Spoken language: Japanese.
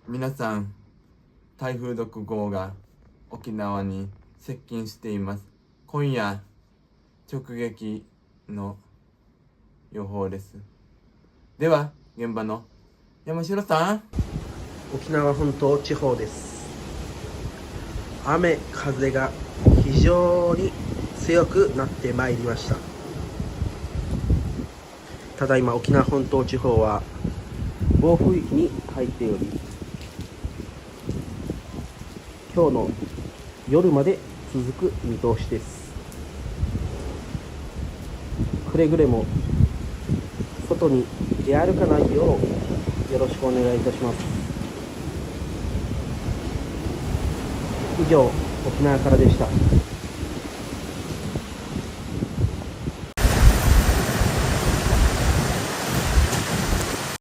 皆さん、台風6号が沖縄に接近しています。今夜直撃の予報です。では現場の山城さん。沖縄本島地方です。雨風が非常に強くなってまいりました。ただいま沖縄本島地方は暴風域に入っており、今日の夜まで続く見通しです。くれぐれも外に出歩かないようよろしくお願いいたします。以上、沖縄からでした。